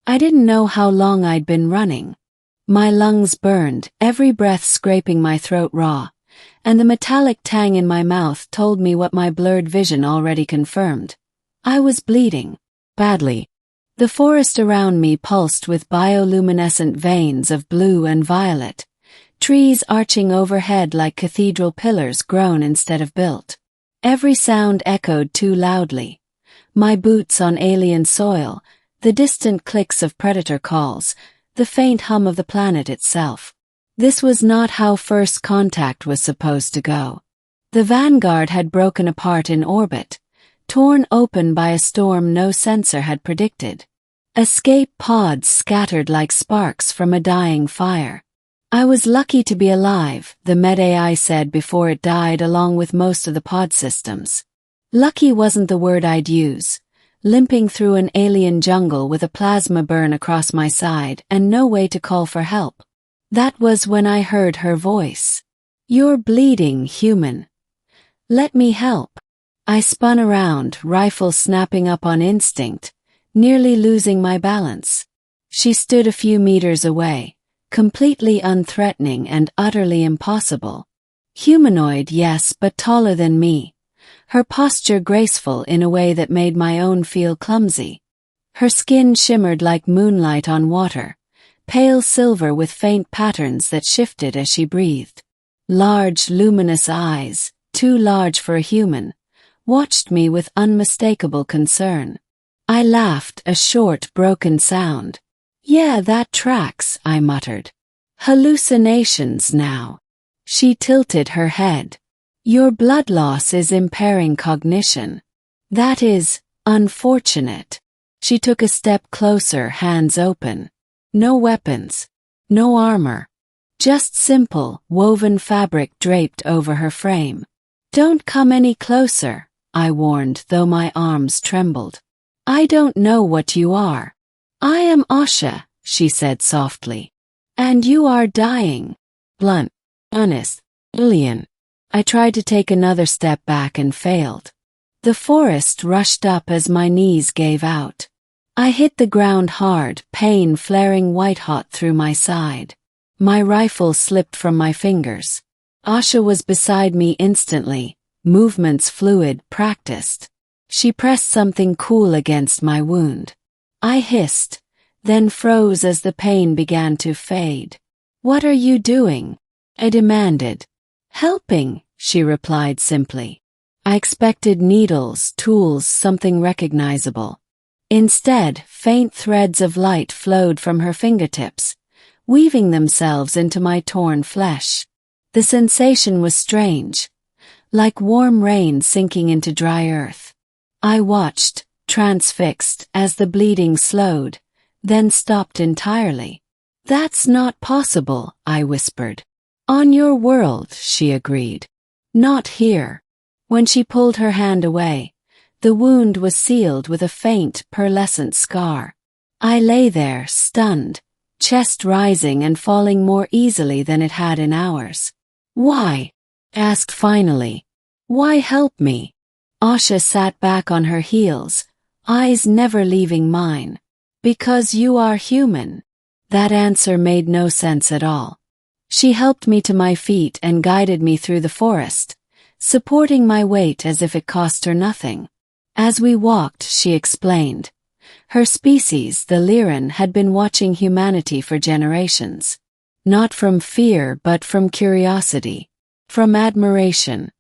I didn't know how long I'd been running. My lungs burned, every breath scraping my throat raw, and the metallic tang in my mouth told me what my blurred vision already confirmed. I was bleeding. Badly. The forest around me pulsed with bioluminescent veins of blue and violet, trees arching overhead like cathedral pillars grown instead of built. Every sound echoed too loudly. My boots on alien soil, the distant clicks of predator calls, the faint hum of the planet itself. This was not how first contact was supposed to go. The Vanguard had broken apart in orbit, torn open by a storm no sensor had predicted. Escape pods scattered like sparks from a dying fire. I was lucky to be alive, the Med-AI said before it died along with most of the pod systems. Lucky wasn't the word I'd use. Limping through an alien jungle with a plasma burn across my side and no way to call for help. That was when I heard her voice. "You're bleeding, human. Let me help." I spun around, rifle snapping up on instinct, nearly losing my balance. She stood a few meters away, completely unthreatening and utterly impossible. Humanoid, yes, but taller than me. Her posture graceful in a way that made my own feel clumsy. Her skin shimmered like moonlight on water, pale silver with faint patterns that shifted as she breathed. Large, luminous eyes, too large for a human, watched me with unmistakable concern. I laughed, a short, broken sound. "Yeah, that tracks," I muttered. "Hallucinations now." She tilted her head. "Your blood loss is impairing cognition. That is unfortunate." She took a step closer, hands open. No weapons. No armor. Just simple, woven fabric draped over her frame. "Don't come any closer," I warned, though my arms trembled. "I don't know what you are." "I am Asha," she said softly. "And you are dying." Blunt. Honest. Alien. I tried to take another step back and failed. The forest rushed up as my knees gave out. I hit the ground hard, pain flaring white-hot through my side. My rifle slipped from my fingers. Asha was beside me instantly, movements fluid, practiced. She pressed something cool against my wound. I hissed, then froze as the pain began to fade. "What are you doing?" I demanded. "Helping," she replied simply. I expected needles, tools, something recognizable. Instead, faint threads of light flowed from her fingertips, weaving themselves into my torn flesh. The sensation was strange, like warm rain sinking into dry earth. I watched, transfixed, as the bleeding slowed, then stopped entirely. "That's not possible," I whispered. "On your world," she agreed. "Not here." When she pulled her hand away, the wound was sealed with a faint, pearlescent scar. I lay there, stunned, chest rising and falling more easily than it had in hours. "Why?" asked finally. "Why help me?" Asha sat back on her heels, eyes never leaving mine. "Because you are human." That answer made no sense at all. She helped me to my feet and guided me through the forest, supporting my weight as if it cost her nothing. As we walked, she explained. Her species, the Lyran, had been watching humanity for generations. Not from fear, but from curiosity. From admiration.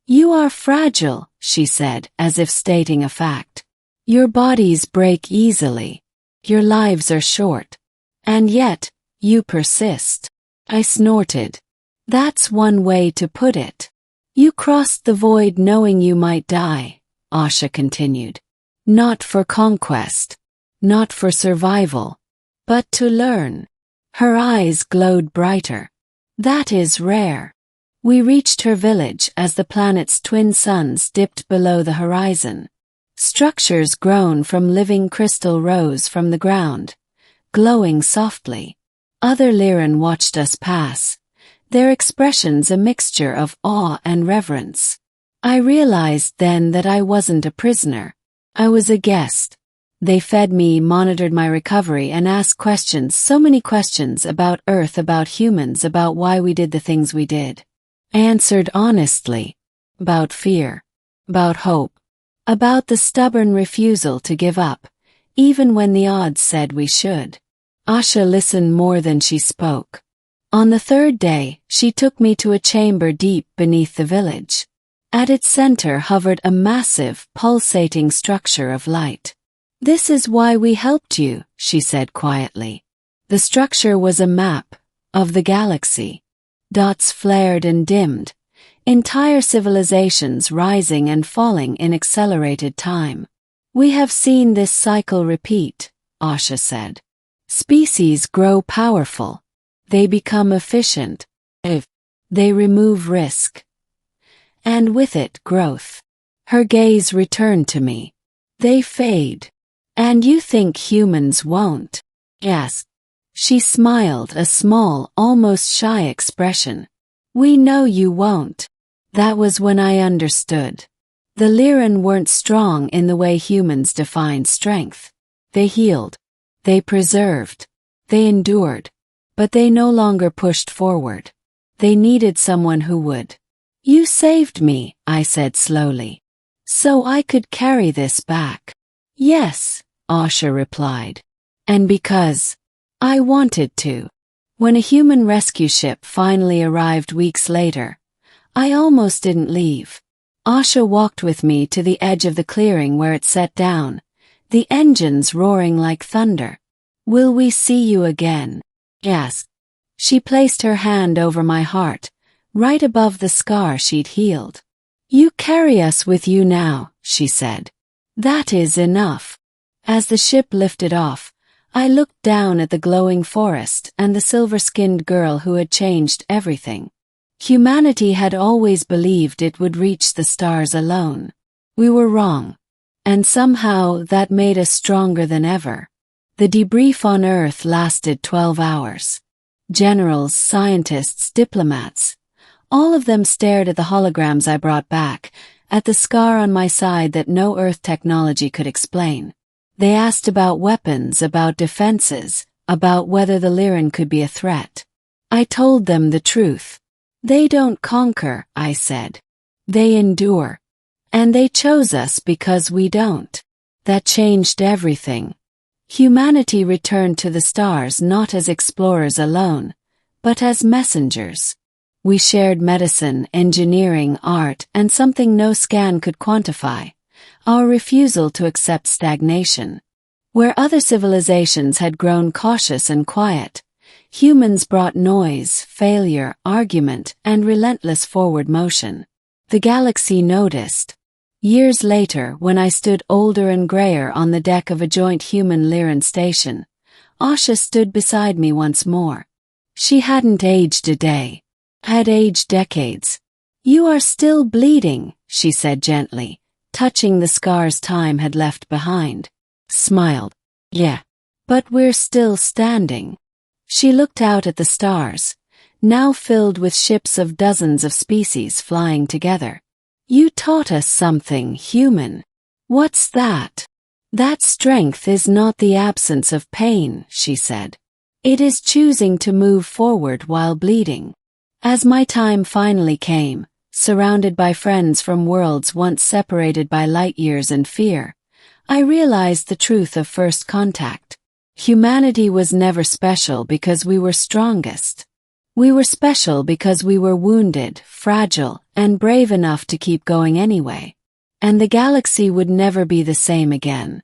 "You are fragile," she said, as if stating a fact. "Your bodies break easily. Your lives are short. And yet, you persist." I snorted. "That's one way to put it." "You crossed the void knowing you might die," Asha continued. "Not for conquest. Not for survival. But to learn." Her eyes glowed brighter. "That is rare." We reached her village as the planet's twin suns dipped below the horizon. Structures grown from living crystal rose from the ground, glowing softly. Other Lyran watched us pass, their expressions a mixture of awe and reverence. I realized then that I wasn't a prisoner. I was a guest. They fed me, monitored my recovery, and asked questions, so many questions about Earth, about humans, about why we did the things we did. I answered honestly. About fear. About hope. About the stubborn refusal to give up, even when the odds said we should. Asha listened more than she spoke. On the third day, she took me to a chamber deep beneath the village. At its center hovered a massive, pulsating structure of light. "This is why we helped you," she said quietly. The structure was a map of the galaxy. Dots flared and dimmed, entire civilizations rising and falling in accelerated time. "We have seen this cycle repeat," Asha said. "Species grow powerful. They become efficient. They remove risk. And with it, growth." Her gaze returned to me. "They fade. And you think humans won't?" "Yes." She smiled, a small, almost shy expression. "We know you won't." That was when I understood. The Lyran weren't strong in the way humans define strength. They healed. They preserved. They endured. But they no longer pushed forward. They needed someone who would. "You saved me," I said slowly. "So I could carry this back." "Yes," Asha replied. "And because I wanted to." When a human rescue ship finally arrived weeks later, I almost didn't leave. Asha walked with me to the edge of the clearing where it set down, the engines roaring like thunder. "Will we see you again?" "Yes." She placed her hand over my heart, right above the scar she'd healed. "You carry us with you now," she said. "That is enough." As the ship lifted off, I looked down at the glowing forest and the silver-skinned girl who had changed everything. Humanity had always believed it would reach the stars alone. We were wrong. And somehow that made us stronger than ever. The debrief on Earth lasted 12 hours. Generals, scientists, diplomats, all of them stared at the holograms I brought back, at the scar on my side that no Earth technology could explain. They asked about weapons, about defenses, about whether the Lyran could be a threat. I told them the truth. "They don't conquer," I said. "They endure. And they chose us because we don't." That changed everything. Humanity returned to the stars not as explorers alone, but as messengers. We shared medicine, engineering, art, and something no scan could quantify: our refusal to accept stagnation. Where other civilizations had grown cautious and quiet, humans brought noise, failure, argument, and relentless forward motion. The galaxy noticed. Years later, when I stood older and grayer on the deck of a joint human-Lyran station, Asha stood beside me once more. She hadn't aged a day. Had aged decades. "You are still bleeding," she said gently, touching the scars time had left behind. Smiled. "Yeah. But we're still standing." She looked out at the stars, now filled with ships of dozens of species flying together. "You taught us something, human." "What's that?" "That strength is not the absence of pain," she said. "It is choosing to move forward while bleeding." As my time finally came, surrounded by friends from worlds once separated by light years and fear, I realized the truth of first contact. Humanity was never special because we were strongest. We were special because we were wounded, fragile, and brave enough to keep going anyway. And the galaxy would never be the same again.